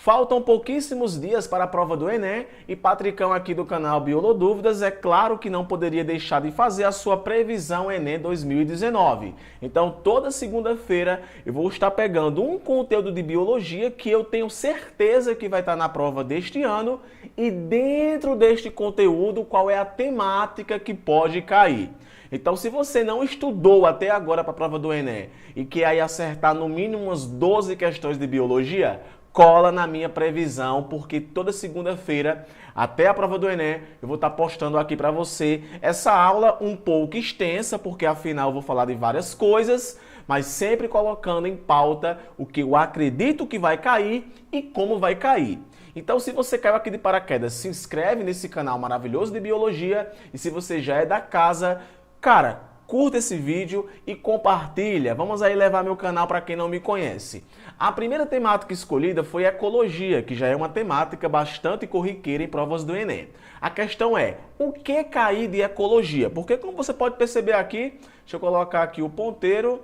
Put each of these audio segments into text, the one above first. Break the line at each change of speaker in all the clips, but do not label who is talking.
Faltam pouquíssimos dias para a prova do Enem e Patricão aqui do canal Biolodúvidas, é claro que não poderia deixar de fazer a sua previsão Enem 2019. Então toda segunda-feira eu vou estar pegando um conteúdo de biologia que eu tenho certeza que vai estar na prova deste ano e dentro deste conteúdo qual é a temática que pode cair. Então, se você não estudou até agora para a prova do Enem e quer aí acertar no mínimo umas 12 questões de biologia, cola na minha previsão, porque toda segunda-feira, até a prova do Enem, eu vou estar postando aqui para você essa aula um pouco extensa, porque afinal eu vou falar de várias coisas, mas sempre colocando em pauta o que eu acredito que vai cair e como vai cair. Então, se você caiu aqui de paraquedas, se inscreve nesse canal maravilhoso de biologia e se você já é da casa, cara, curta esse vídeo e compartilha. Vamos aí levar meu canal para quem não me conhece. A primeira temática escolhida foi ecologia, que já é uma temática bastante corriqueira em provas do Enem. A questão é, o que cair de ecologia? Porque como você pode perceber aqui, deixa eu colocar aqui o ponteiro,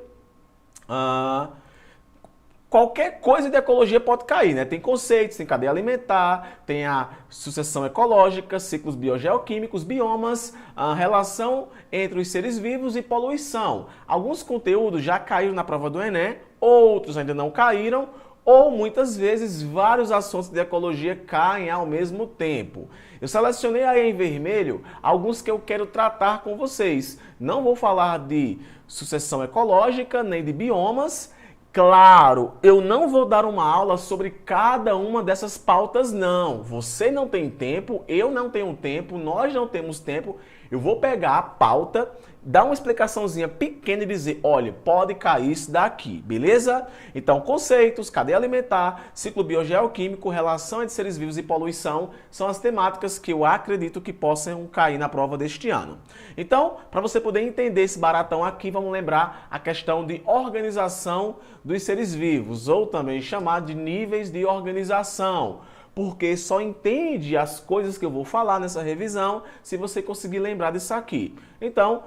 qualquer coisa de ecologia pode cair, né? Tem conceitos, tem cadeia alimentar, tem a sucessão ecológica, ciclos biogeoquímicos, biomas, a relação entre os seres vivos e poluição. Alguns conteúdos já caíram na prova do Enem, outros ainda não caíram, ou muitas vezes vários assuntos de ecologia caem ao mesmo tempo. Eu selecionei aí em vermelho alguns que eu quero tratar com vocês. Não vou falar de sucessão ecológica nem de biomas. Claro, eu não vou dar uma aula sobre cada uma dessas pautas, não. Você não tem tempo, eu não tenho tempo, nós não temos tempo. Eu vou pegar a pauta, dar uma explicaçãozinha pequena e dizer, olha, pode cair isso daqui, beleza? Então, conceitos, cadeia alimentar, ciclo biogeoquímico, relação entre seres vivos e poluição são as temáticas que eu acredito que possam cair na prova deste ano. Então, para você poder entender esse baratão aqui, vamos lembrar a questão de organização dos seres vivos, ou também chamar de níveis de organização. Porque só entende as coisas que eu vou falar nessa revisão se você conseguir lembrar disso aqui. Então,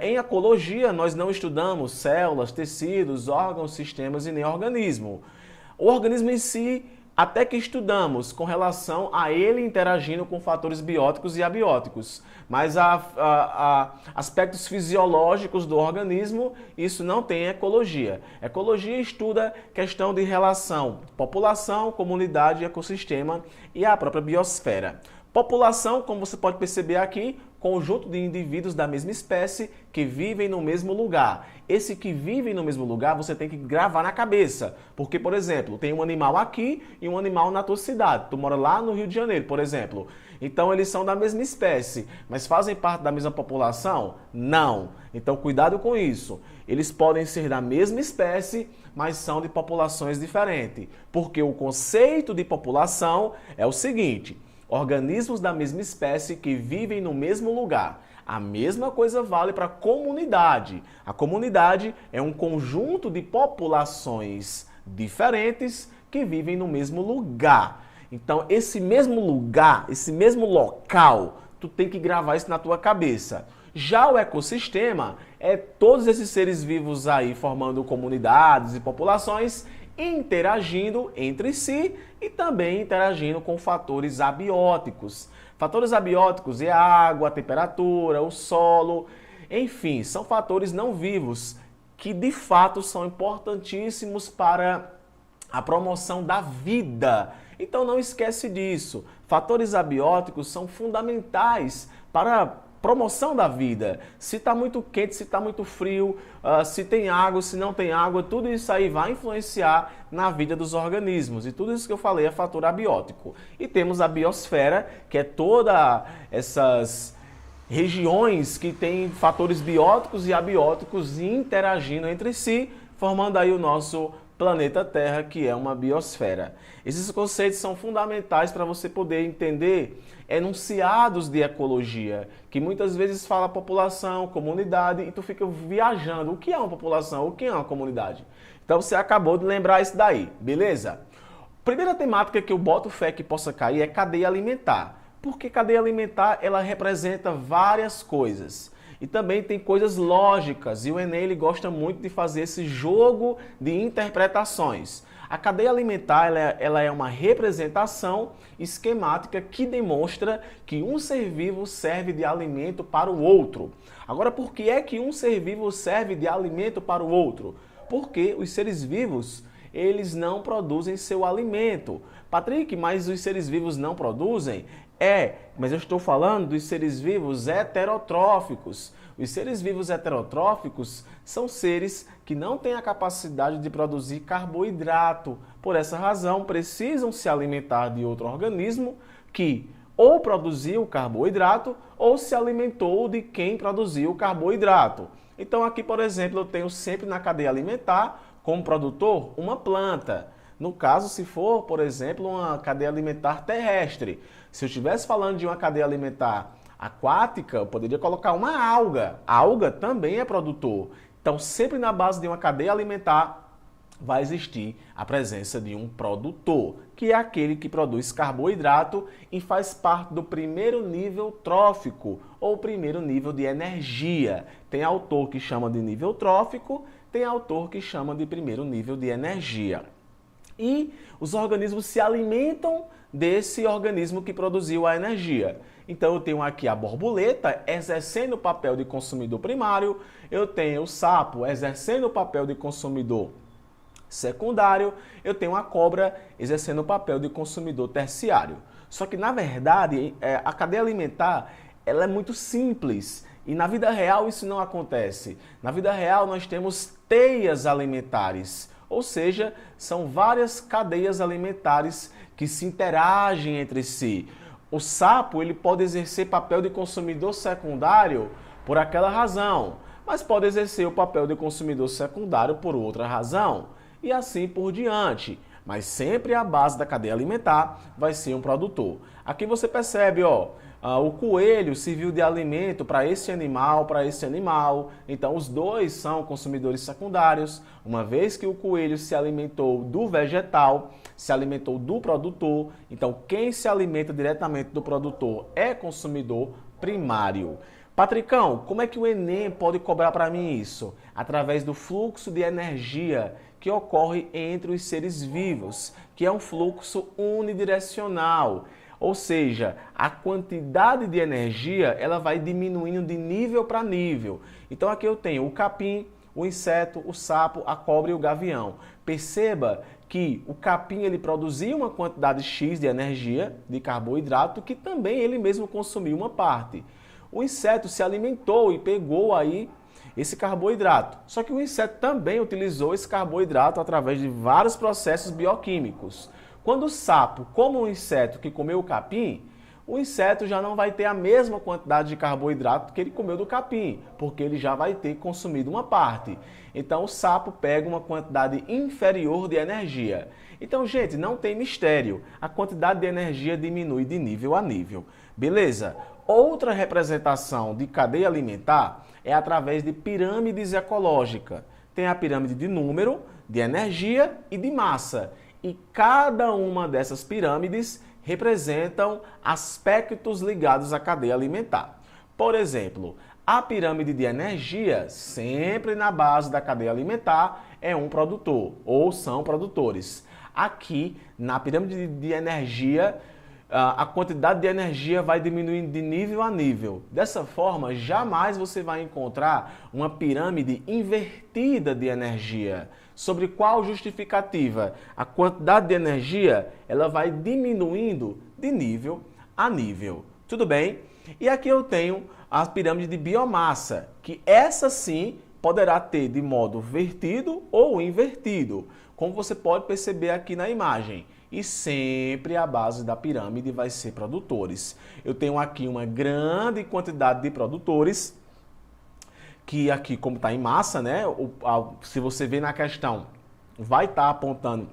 em ecologia, nós não estudamos células, tecidos, órgãos, sistemas e nem organismo. O organismo em si, até que estudamos com relação a ele interagindo com fatores bióticos e abióticos. Mas aspectos fisiológicos do organismo, isso não tem ecologia. Ecologia estuda questão de relação, população, comunidade, ecossistema e a própria biosfera. População, como você pode perceber aqui, conjunto de indivíduos da mesma espécie que vivem no mesmo lugar. Esse que vivem no mesmo lugar você tem que gravar na cabeça. Porque, por exemplo, tem um animal aqui e um animal na tua cidade. Tu mora lá no Rio de Janeiro, por exemplo. Então eles são da mesma espécie, mas fazem parte da mesma população? Não. Então cuidado com isso. Eles podem ser da mesma espécie, mas são de populações diferentes. Porque o conceito de população é o seguinte: organismos da mesma espécie que vivem no mesmo lugar. A mesma coisa vale para a comunidade. A comunidade é um conjunto de populações diferentes que vivem no mesmo lugar. Então, esse mesmo lugar, esse mesmo local, tu tem que gravar isso na tua cabeça. Já o ecossistema é todos esses seres vivos aí formando comunidades e populações interagindo entre si e também interagindo com fatores abióticos. Fatores abióticos é a água, a temperatura, o solo, enfim, são fatores não vivos que de fato são importantíssimos para a promoção da vida. Então não esquece disso. Fatores abióticos são fundamentais para a promoção da vida. Se está muito quente, se está muito frio, se tem água, se não tem água, tudo isso aí vai influenciar na vida dos organismos. E tudo isso que eu falei é fator abiótico. E temos a biosfera, que é toda essas regiões que têm fatores bióticos e abióticos interagindo entre si, formando aí o nosso planeta Terra, que é uma biosfera. Esses conceitos são fundamentais para você poder entender enunciados de ecologia, que muitas vezes fala população, comunidade, e tu fica viajando. O que é uma população? O que é uma comunidade? Então você acabou de lembrar isso daí, beleza? Primeira temática que eu boto fé que possa cair é cadeia alimentar. Porque cadeia alimentar, ela representa várias coisas. E também tem coisas lógicas, e o Enem ele gosta muito de fazer esse jogo de interpretações. A cadeia alimentar ela é uma representação esquemática que demonstra que um ser vivo serve de alimento para o outro. Agora, por que é que um ser vivo serve de alimento para o outro? Porque os seres vivos, eles não produzem seu alimento. Patrick, mas os seres vivos não produzem? Mas eu estou falando dos seres vivos heterotróficos. Os seres vivos heterotróficos são seres que não têm a capacidade de produzir carboidrato. Por essa razão, precisam se alimentar de outro organismo que ou produziu o carboidrato ou se alimentou de quem produziu o carboidrato. Então aqui, por exemplo, eu tenho sempre na cadeia alimentar como produtor uma planta. No caso, se for, por exemplo, uma cadeia alimentar terrestre. Se eu estivesse falando de uma cadeia alimentar aquática, eu poderia colocar uma alga. A alga também é produtor. Então, sempre na base de uma cadeia alimentar vai existir a presença de um produtor, que é aquele que produz carboidrato e faz parte do primeiro nível trófico, ou primeiro nível de energia. Tem autor que chama de nível trófico, tem autor que chama de primeiro nível de energia. E os organismos se alimentam desse organismo que produziu a energia. Então eu tenho aqui a borboleta exercendo o papel de consumidor primário, eu tenho o sapo exercendo o papel de consumidor secundário, eu tenho a cobra exercendo o papel de consumidor terciário. Só que na verdade a cadeia alimentar ela é muito simples e na vida real isso não acontece. Na vida real nós temos teias alimentares. Ou seja, são várias cadeias alimentares que se interagem entre si. O sapo ele pode exercer papel de consumidor secundário por aquela razão, mas pode exercer o papel de consumidor secundário por outra razão, e assim por diante. Mas sempre a base da cadeia alimentar vai ser um produtor. Aqui você percebe, o coelho serviu de alimento para esse animal, então os dois são consumidores secundários, uma vez que o coelho se alimentou do vegetal, se alimentou do produtor, então quem se alimenta diretamente do produtor é consumidor primário. Patricão, como é que o Enem pode cobrar para mim isso? Através do fluxo de energia que ocorre entre os seres vivos, que é um fluxo unidirecional. Ou seja, a quantidade de energia ela vai diminuindo de nível para nível. Então aqui eu tenho o capim, o inseto, o sapo, a cobra e o gavião. Perceba que o capim ele produzia uma quantidade X de energia, de carboidrato, que também ele mesmo consumiu uma parte. O inseto se alimentou e pegou aí esse carboidrato. Só que o inseto também utilizou esse carboidrato através de vários processos bioquímicos. Quando o sapo come um inseto que comeu o capim, o inseto já não vai ter a mesma quantidade de carboidrato que ele comeu do capim, porque ele já vai ter consumido uma parte. Então o sapo pega uma quantidade inferior de energia. Então, gente, não tem mistério. A quantidade de energia diminui de nível a nível. Beleza? Outra representação de cadeia alimentar é através de pirâmides ecológicas. Tem a pirâmide de número, de energia e de massa. E cada uma dessas pirâmides representam aspectos ligados à cadeia alimentar. Por exemplo, a pirâmide de energia, sempre na base da cadeia alimentar, é um produtor ou são produtores. Aqui, na pirâmide de energia, a quantidade de energia vai diminuindo de nível a nível. Dessa forma, jamais você vai encontrar uma pirâmide invertida de energia. Sobre qual justificativa? A quantidade de energia ela vai diminuindo de nível a nível. Tudo bem? E aqui eu tenho a pirâmide de biomassa, que essa sim poderá ter de modo vertido ou invertido, como você pode perceber aqui na imagem. E sempre a base da pirâmide vai ser produtores. Eu tenho aqui uma grande quantidade de produtores, que aqui, como está em massa, né? Se você ver na questão, vai estar apontando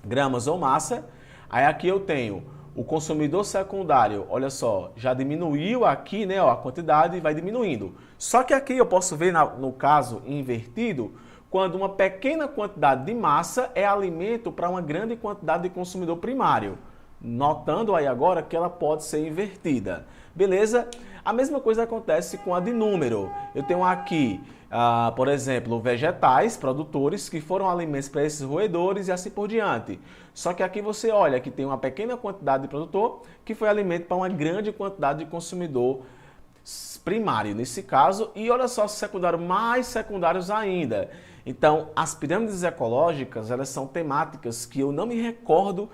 gramas ou massa. Aí aqui eu tenho o consumidor secundário, olha só, já diminuiu aqui, né? A quantidade vai diminuindo. Só que aqui eu posso ver, no caso invertido, quando uma pequena quantidade de massa é alimento para uma grande quantidade de consumidor primário. notando aí agora que ela pode ser invertida. Beleza? A mesma coisa acontece com a de número. Eu tenho aqui, por exemplo, vegetais, produtores, que foram alimentos para esses roedores e assim por diante. Só que aqui você olha que tem uma pequena quantidade de produtor que foi alimento para uma grande quantidade de consumidor primário nesse caso, e olha só, secundário, mais secundários ainda. Então, as pirâmides ecológicas, elas são temáticas que eu não me recordo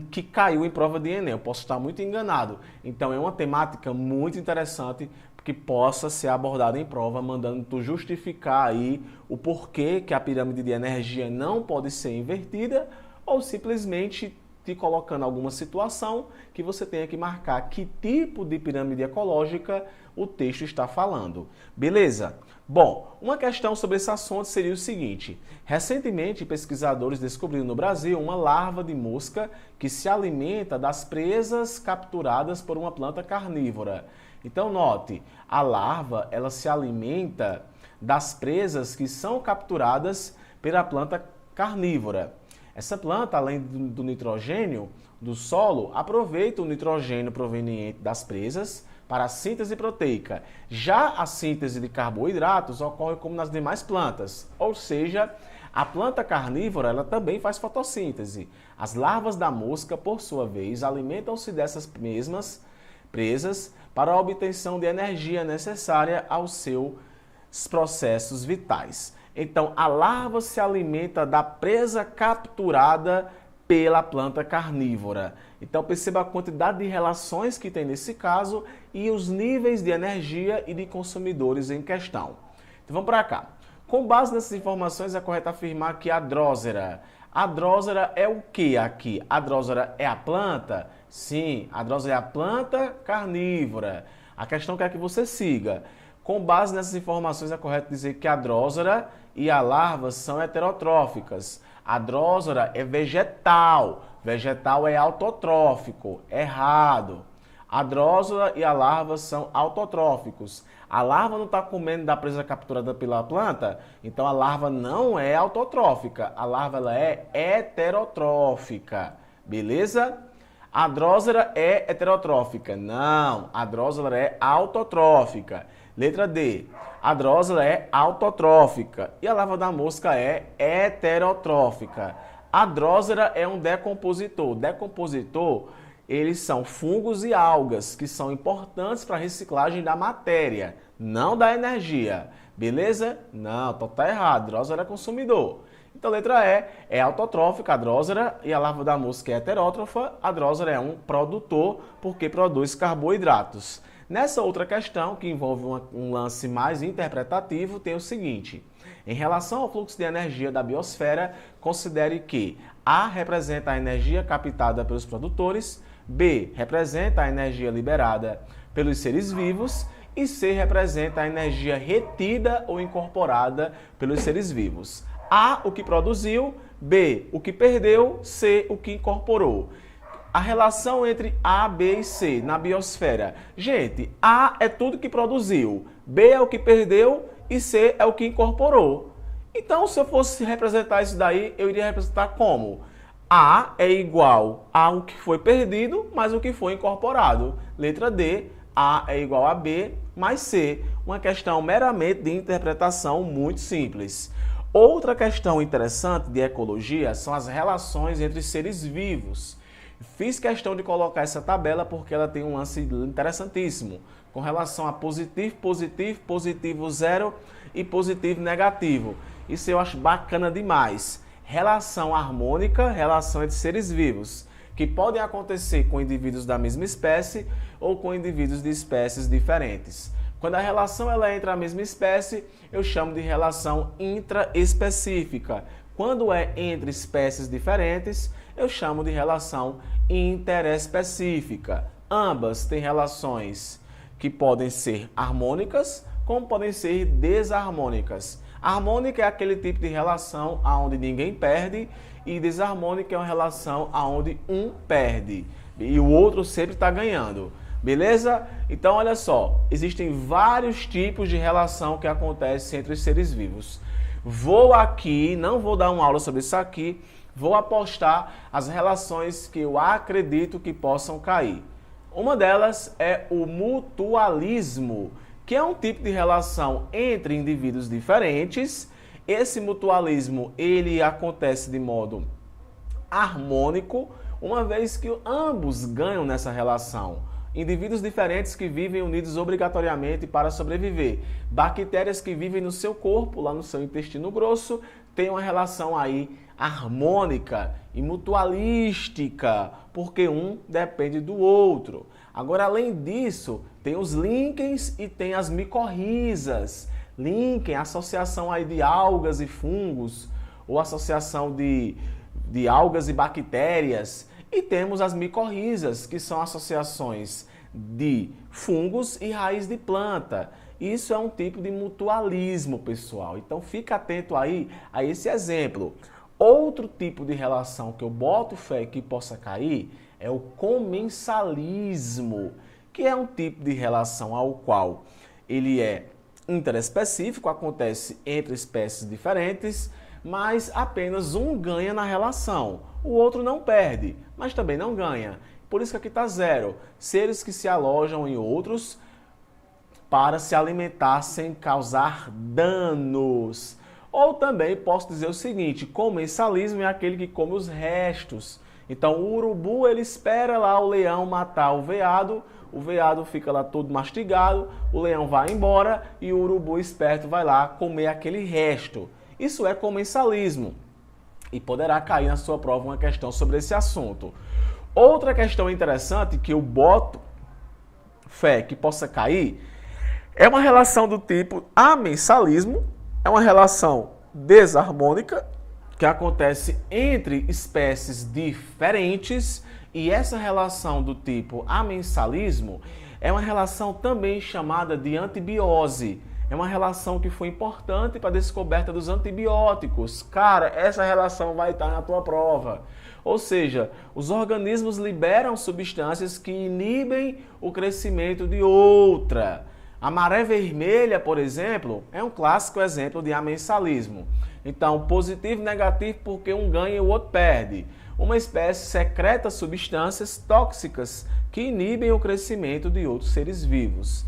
que caiu em prova de Enem, eu posso estar muito enganado. Então, é uma temática muito interessante que possa ser abordada em prova, mandando tu justificar aí o porquê que a pirâmide de energia não pode ser invertida, ou simplesmente te colocando alguma situação que você tenha que marcar que tipo de pirâmide ecológica o texto está falando. Beleza? Bom, uma questão sobre esse assunto seria o seguinte. Recentemente, pesquisadores descobriram no Brasil uma larva de mosca que se alimenta das presas capturadas por uma planta carnívora. Então, note, a larva ela se alimenta das presas que são capturadas pela planta carnívora. Essa planta, além do nitrogênio do solo, aproveita o nitrogênio proveniente das presas para a síntese proteica. Já a síntese de carboidratos ocorre como nas demais plantas, ou seja, a planta carnívora ela também faz fotossíntese. As larvas da mosca, por sua vez, alimentam-se dessas mesmas presas para a obtenção de energia necessária aos seus processos vitais. Então, a larva se alimenta da presa capturada pela planta carnívora. Então, perceba a quantidade de relações que tem nesse caso e os níveis de energia e de consumidores em questão. Então, vamos para cá. Com base nessas informações, é correto afirmar que a Drosera é o que aqui? A Drosera é a planta? Sim, a Drosera é a planta carnívora. A questão que é que você siga. Com base nessas informações, é correto dizer que a Drosera e a larva são heterotróficas. A Drosera é vegetal. Vegetal é autotrófico. Errado. A Drosera e a larva são autotróficos. A larva não está comendo da presa capturada pela planta, então a larva não é autotrófica. A larva ela é heterotrófica. Beleza? A Drosera é heterotrófica. Não, a Drosera é autotrófica. Letra D. A Drosera é autotrófica e a larva da mosca é heterotrófica. A Drosera é um decompositor. Decompositor, eles são fungos e algas, que são importantes para a reciclagem da matéria, não da energia. Beleza? Não, tá errado. A Drosera é consumidor. Então, letra E é autotrófica, a Drosera, e a larva da mosca é heterótrofa. A Drosera é um produtor, porque produz carboidratos. Nessa outra questão, que envolve um lance mais interpretativo, tem o seguinte. Em relação ao fluxo de energia da biosfera, considere que A representa a energia captada pelos produtores, B representa a energia liberada pelos seres vivos e C representa a energia retida ou incorporada pelos seres vivos. A, o que produziu, B, o que perdeu, C, o que incorporou. A relação entre A, B e C na biosfera. Gente, A é tudo que produziu, B é o que perdeu e C é o que incorporou. Então, se eu fosse representar isso daí, eu iria representar como? A é igual ao que foi perdido mais o que foi incorporado. Letra D, A é igual a B mais C. Uma questão meramente de interpretação muito simples. Outra questão interessante de ecologia são as relações entre seres vivos. Fiz questão de colocar essa tabela porque ela tem um lance interessantíssimo com relação a positivo, positivo, positivo zero e positivo negativo. Isso eu acho bacana demais. Relação harmônica, relação entre seres vivos, que podem acontecer com indivíduos da mesma espécie ou com indivíduos de espécies diferentes. Quando a relação ela é entre a mesma espécie, eu chamo de relação intraespecífica. Quando é entre espécies diferentes, eu chamo de relação interespecífica. Ambas têm relações que podem ser harmônicas, como podem ser desarmônicas. Harmônica é aquele tipo de relação onde ninguém perde e desarmônica é uma relação onde um perde e o outro sempre está ganhando. Beleza? Então, olha só, existem vários tipos de relação que acontecem entre os seres vivos. Vou aqui, não vou dar uma aula sobre isso aqui, Vou apostar as relações que eu acredito que possam cair. Uma delas é o mutualismo, que é um tipo de relação entre indivíduos diferentes. Esse mutualismo, ele acontece de modo harmônico, uma vez que ambos ganham nessa relação. Indivíduos diferentes que vivem unidos obrigatoriamente para sobreviver. Bactérias que vivem no seu corpo, lá no seu intestino grosso, têm uma relação aí harmônica e mutualística, porque um depende do outro. Agora, além disso, tem os líquens e tem as micorrizas. Líquen, associação aí de algas e fungos, ou associação de algas e bactérias. E temos as micorrizas, que são associações de fungos e raiz de planta. Isso é um tipo de mutualismo, pessoal. Então fica atento aí a esse exemplo. Outro tipo de relação que eu boto fé que possa cair é o comensalismo, que é um tipo de relação ao qual ele é interespecífico, acontece entre espécies diferentes, mas apenas um ganha na relação. O outro não perde, mas também não ganha. Por isso que aqui está zero. Seres que se alojam em outros para se alimentar sem causar danos. Ou também posso dizer o seguinte, comensalismo é aquele que come os restos. Então o urubu, ele espera lá o leão matar o veado fica lá todo mastigado, o leão vai embora e o urubu esperto vai lá comer aquele resto. Isso é comensalismo. E poderá cair na sua prova uma questão sobre esse assunto. Outra questão interessante que eu boto fé que possa cair é uma relação do tipo amensalismo, é uma relação desarmônica que acontece entre espécies diferentes, e essa relação do tipo amensalismo é uma relação também chamada de antibiose. É uma relação que foi importante para a descoberta dos antibióticos. Cara, essa relação vai estar na tua prova. Ou seja, os organismos liberam substâncias que inibem o crescimento de outra. A maré vermelha, por exemplo, é um clássico exemplo de amensalismo. Então, positivo e negativo porque um ganha e o outro perde. Uma espécie secreta substâncias tóxicas que inibem o crescimento de outros seres vivos.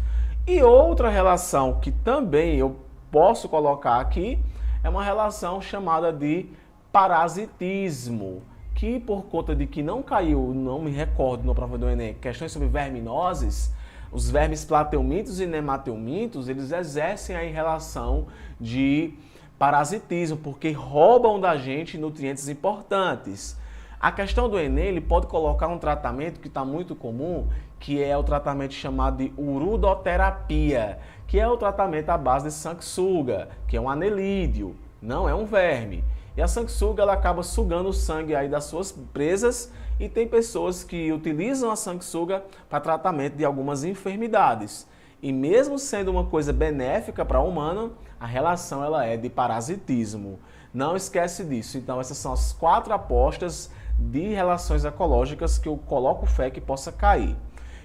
E outra relação que também eu posso colocar aqui é uma relação chamada de parasitismo, que por conta de que não caiu, não me recordo na prova do Enem, questões sobre verminoses, os vermes plateumintos e nemateumintos, eles exercem aí relação de parasitismo, porque roubam da gente nutrientes importantes. A questão do Enem, ele pode colocar um tratamento que está muito comum, que é o tratamento chamado de urudoterapia, que é o tratamento à base de sanguessuga, que é um anelídeo, não é um verme. E a sanguessuga, ela acaba sugando o sangue aí das suas presas, e tem pessoas que utilizam a sanguessuga para tratamento de algumas enfermidades. E mesmo sendo uma coisa benéfica para o humano, a relação ela é de parasitismo. Não esquece disso. Então essas são as 4 apostas de relações ecológicas que eu coloco fé que possa cair.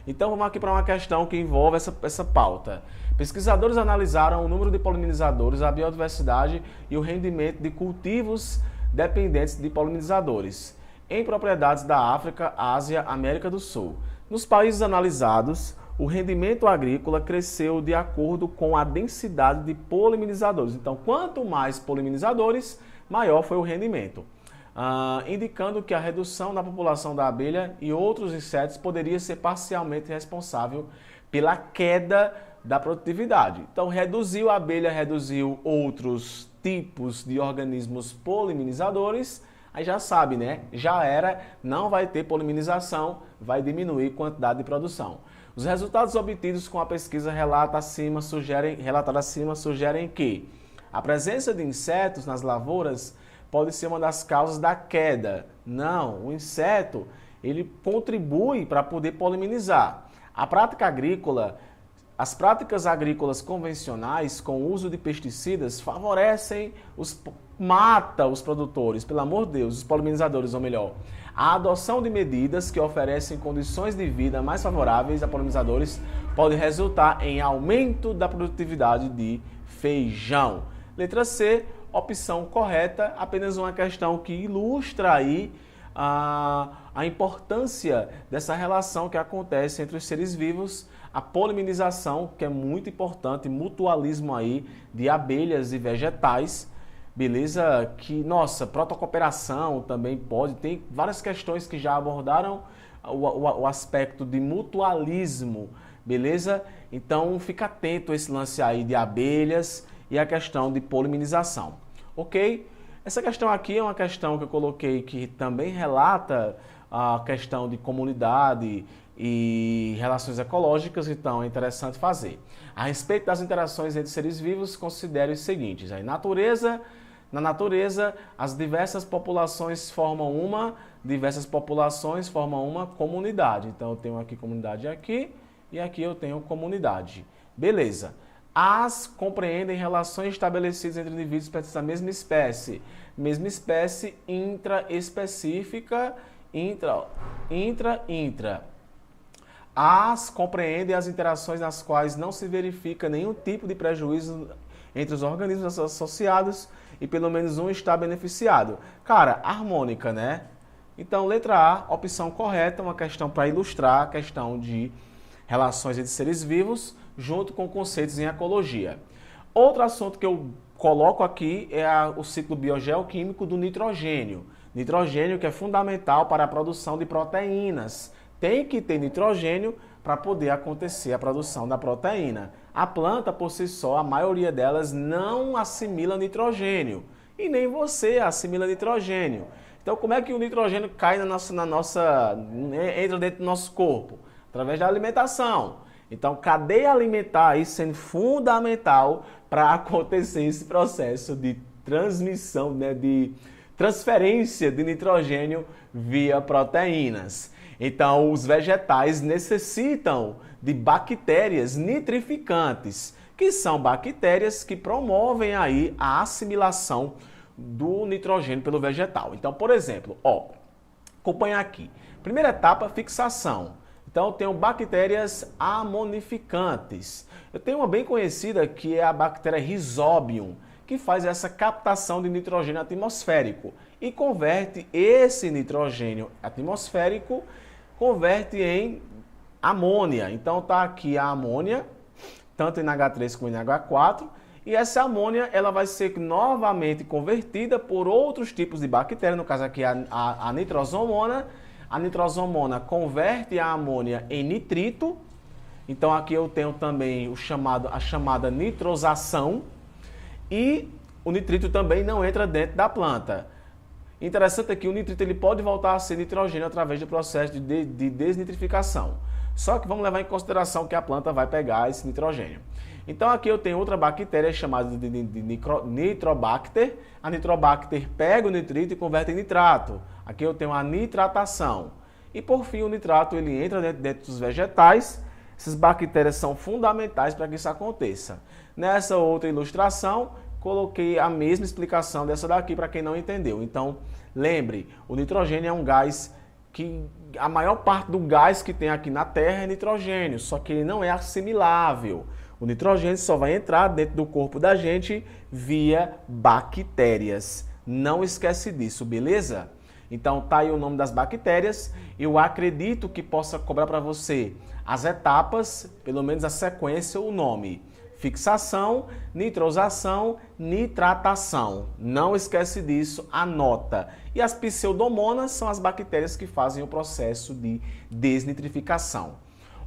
Então vamos aqui para uma questão que envolve essa pauta. Pesquisadores analisaram o número de polinizadores, a biodiversidade e o rendimento de cultivos dependentes de polinizadores em propriedades da África, Ásia, América do Sul. Nos países analisados, o rendimento agrícola cresceu de acordo com a densidade de polinizadores. Então, quanto mais polinizadores, maior foi o rendimento. Indicando que a redução da população da abelha e outros insetos poderia ser parcialmente responsável pela queda da produtividade. Então, reduziu a abelha, reduziu outros tipos de organismos polinizadores, aí já sabe, né? Já era, não vai ter poliminização, vai diminuir a quantidade de produção. Os resultados obtidos com a pesquisa relatada acima sugerem que a presença de insetos nas lavouras pode ser uma das causas da queda. Não, o inseto, ele contribui para poder polinizar. As práticas agrícolas convencionais com o uso de pesticidas favorecem mata os produtores, pelo amor de Deus, os polinizadores, ou melhor. A adoção de medidas que oferecem condições de vida mais favoráveis a polinizadores pode resultar em aumento da produtividade de feijão. Letra C, opção correta, apenas uma questão que ilustra aí a importância dessa relação que acontece entre os seres vivos, a polimerização, que é muito importante, mutualismo aí de abelhas e vegetais, beleza? Que, nossa, protocooperação também pode, tem várias questões que já abordaram o aspecto de mutualismo, beleza? Então fica atento a esse lance aí de abelhas e a questão de polimerização, ok? Essa questão aqui é uma questão que eu coloquei que também relata a questão de comunidade e relações ecológicas, então é interessante fazer. A respeito das interações entre seres vivos, considere os seguintes. Na natureza, as diversas populações formam uma comunidade. Então eu tenho aqui comunidade aqui e aqui eu tenho comunidade. Beleza. As compreendem relações estabelecidas entre indivíduos pertencentes da mesma espécie. Mesma espécie intraespecífica, intra. As compreendem as interações nas quais não se verifica nenhum tipo de prejuízo entre os organismos associados e pelo menos um está beneficiado. Cara, harmônica, né? Então, letra A, opção correta, uma questão para ilustrar a questão de relações entre seres vivos, junto com conceitos em ecologia. Outro assunto que eu coloco aqui é o ciclo biogeoquímico do nitrogênio. Nitrogênio que é fundamental para a produção de proteínas. Tem que ter nitrogênio para poder acontecer a produção da proteína. A planta, por si só, a maioria delas não assimila nitrogênio. E nem você assimila nitrogênio. Então, como é que o nitrogênio cai entra dentro do nosso corpo? Através da alimentação. Então, cadeia alimentar aí sendo fundamental para acontecer esse processo de transmissão, né, de transferência de nitrogênio via proteínas. Então, os vegetais necessitam de bactérias nitrificantes, que são bactérias que promovem aí a assimilação do nitrogênio pelo vegetal. Então, por exemplo, acompanha aqui. Primeira etapa, fixação. Então, eu tenho bactérias amonificantes. Eu tenho uma bem conhecida que é a bactéria Rhizobium, que faz essa captação de nitrogênio atmosférico e converte esse nitrogênio atmosférico converte em amônia. Então tá aqui a amônia, tanto em NH3 como em NH4, e essa amônia ela vai ser novamente convertida por outros tipos de bactérias, no caso aqui a nitrosomona. A nitrosomona converte a amônia em nitrito. Então aqui eu tenho também a chamada nitrosação, e o nitrito também não entra dentro da planta. Interessante é que o nitrito ele pode voltar a ser nitrogênio através do processo de desnitrificação. Só que vamos levar em consideração que a planta vai pegar esse nitrogênio. Então aqui eu tenho outra bactéria chamada de Nitrobacter. A Nitrobacter pega o nitrito e converte em nitrato. Aqui eu tenho a nitratação. E por fim o nitrato ele entra dentro dos vegetais. Essas bactérias são fundamentais para que isso aconteça. Nessa outra ilustração, coloquei a mesma explicação dessa daqui para quem não entendeu. Então, lembre, o nitrogênio é um gás que a maior parte do gás que tem aqui na Terra é nitrogênio, só que ele não é assimilável. O nitrogênio só vai entrar dentro do corpo da gente via bactérias. Não esquece disso, beleza? Então tá aí o nome das bactérias. Eu acredito que possa cobrar para você as etapas, pelo menos a sequência, o nome. Fixação, nitrosação, nitratação. Não esquece disso, anota. E as pseudomonas são as bactérias que fazem o processo de desnitrificação.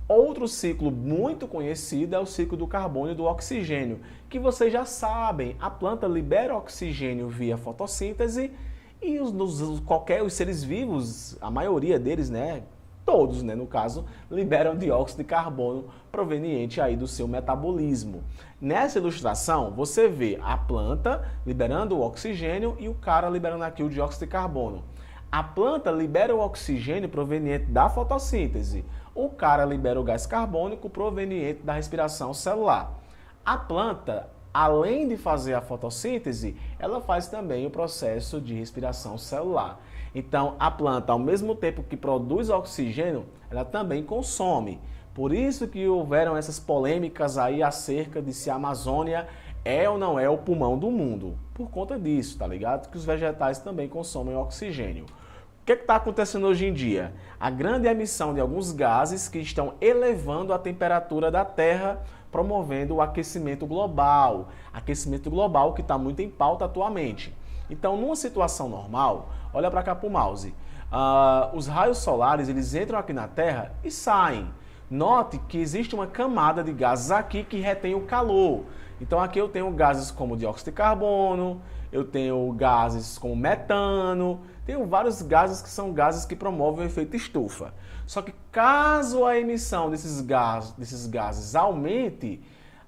Outro ciclo muito conhecido é o ciclo do carbono e do oxigênio, que vocês já sabem, a planta libera oxigênio via fotossíntese e os seres vivos, a maioria deles, né? Todos, né, no caso, liberam dióxido de carbono proveniente aí do seu metabolismo. Nessa ilustração, você vê a planta liberando o oxigênio e o cara liberando aqui o dióxido de carbono. A planta libera o oxigênio proveniente da fotossíntese. O cara libera o gás carbônico proveniente da respiração celular. A planta, além de fazer a fotossíntese, ela faz também o processo de respiração celular. Então, a planta, ao mesmo tempo que produz oxigênio, ela também consome. Por isso que houveram essas polêmicas aí acerca de se a Amazônia é ou não é o pulmão do mundo? Por conta disso, tá ligado? Que os vegetais também consomem oxigênio. O que está acontecendo hoje em dia? A grande emissão de alguns gases que estão elevando a temperatura da Terra, promovendo o aquecimento global. Aquecimento global que está muito em pauta atualmente. Então, numa situação normal, olha para cá para o mouse. Os raios solares, eles entram aqui na Terra e saem. Note que existe uma camada de gases aqui que retém o calor. Então aqui eu tenho gases como dióxido de carbono, eu tenho gases como metano, tenho vários gases que são gases que promovem o efeito estufa. Só que caso a emissão desses gases aumente,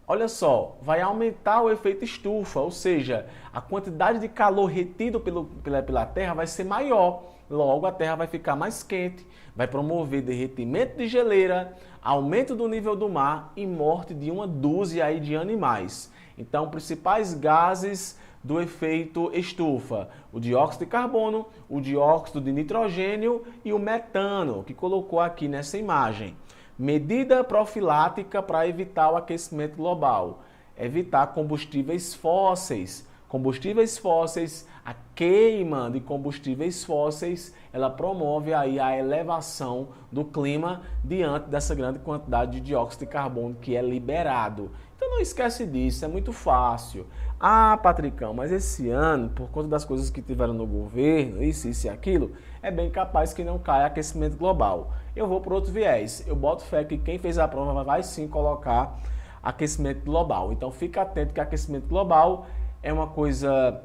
olha só, vai aumentar o efeito estufa, ou seja, a quantidade de calor retido pela Terra vai ser maior. Logo, a Terra vai ficar mais quente, vai promover derretimento de geleira, aumento do nível do mar e morte de uma dúzia aí de animais. Então, principais gases do efeito estufa: o dióxido de carbono, o dióxido de nitrogênio e o metano, que colocou aqui nessa imagem. Medida profilática para evitar o aquecimento global: evitar combustíveis fósseis. Combustíveis fósseis, a queima de combustíveis fósseis, ela promove aí a elevação do clima diante dessa grande quantidade de dióxido de carbono que é liberado. Então não esquece disso, é muito fácil. Ah, Patricão, mas esse ano, por conta das coisas que tiveram no governo, isso e aquilo, é bem capaz que não caia aquecimento global. Eu vou por outro viés. Eu boto fé que quem fez a prova vai sim colocar aquecimento global. Então fica atento que aquecimento global é uma coisa,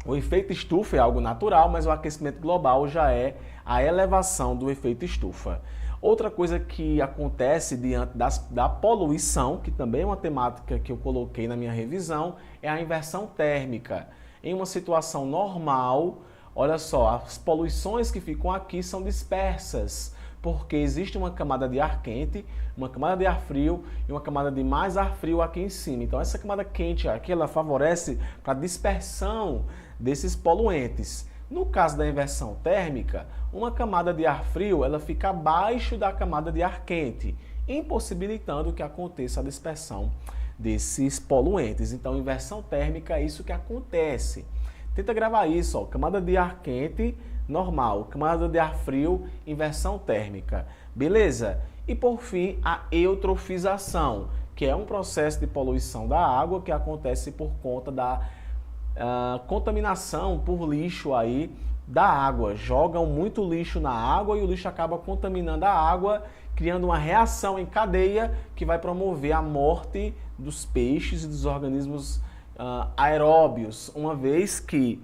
o efeito estufa é algo natural, mas o aquecimento global já é a elevação do efeito estufa. Outra coisa que acontece diante da poluição, que também é uma temática que eu coloquei na minha revisão, é a inversão térmica. Em uma situação normal, olha só, as poluições que ficam aqui são dispersas, porque existe uma camada de ar quente, uma camada de ar frio e uma camada de mais ar frio aqui em cima. Então essa camada quente aqui, ela favorece para a dispersão desses poluentes. No caso da inversão térmica, uma camada de ar frio, ela fica abaixo da camada de ar quente, impossibilitando que aconteça a dispersão desses poluentes. Então inversão térmica é isso que acontece. Tenta gravar isso, ó, camada de ar quente, normal, camada de ar frio, inversão térmica, beleza? E por fim, a eutrofização, que é um processo de poluição da água que acontece por conta da contaminação por lixo aí da água. Jogam muito lixo na água e o lixo acaba contaminando a água, criando uma reação em cadeia que vai promover a morte dos peixes e dos organismos aeróbios, uma vez que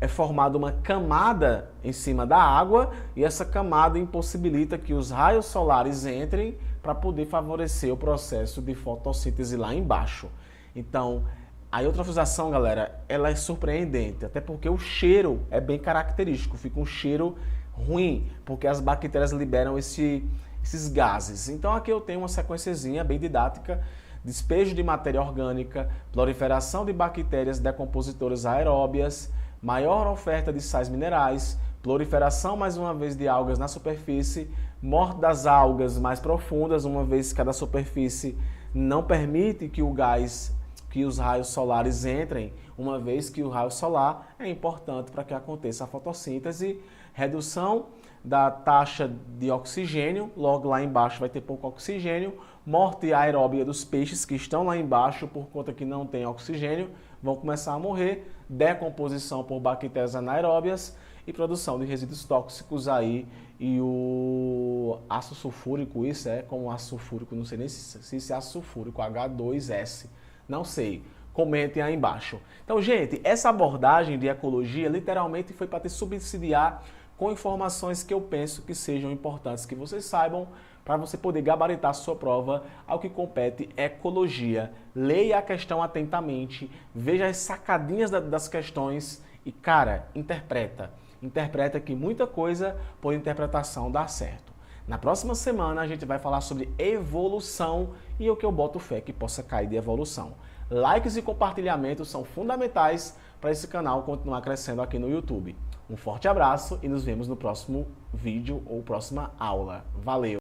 é formada uma camada em cima da água e essa camada impossibilita que os raios solares entrem para poder favorecer o processo de fotossíntese lá embaixo. Então, a eutrofização, galera, ela é surpreendente, até porque o cheiro é bem característico, fica um cheiro ruim, porque as bactérias liberam esses gases. Então aqui eu tenho uma sequenciazinha bem didática: despejo de matéria orgânica, proliferação de bactérias decompositoras aeróbias, maior oferta de sais minerais, proliferação mais uma vez de algas na superfície, morte das algas mais profundas, uma vez que a da superfície não permite que que os raios solares entrem, uma vez que o raio solar é importante para que aconteça a fotossíntese, redução da taxa de oxigênio, logo lá embaixo vai ter pouco oxigênio, morte aeróbia dos peixes que estão lá embaixo por conta que não tem oxigênio, vão começar a morrer, decomposição por bactérias anaeróbias e produção de resíduos tóxicos aí, e o ácido sulfúrico, isso é como ácido sulfúrico, não sei nem se é ácido sulfúrico, H2S, não sei, comentem aí embaixo. Então, gente, essa abordagem de ecologia literalmente foi para te subsidiar com informações que eu penso que sejam importantes, que vocês saibam, para você poder gabaritar a sua prova ao que compete ecologia. Leia a questão atentamente, veja as sacadinhas das questões e, cara, interpreta. Interpreta que muita coisa por interpretação dá certo. Na próxima semana a gente vai falar sobre evolução e o que eu boto fé que possa cair de evolução. Likes e compartilhamentos são fundamentais para esse canal continuar crescendo aqui no YouTube. Um forte abraço e nos vemos no próximo vídeo ou próxima aula. Valeu!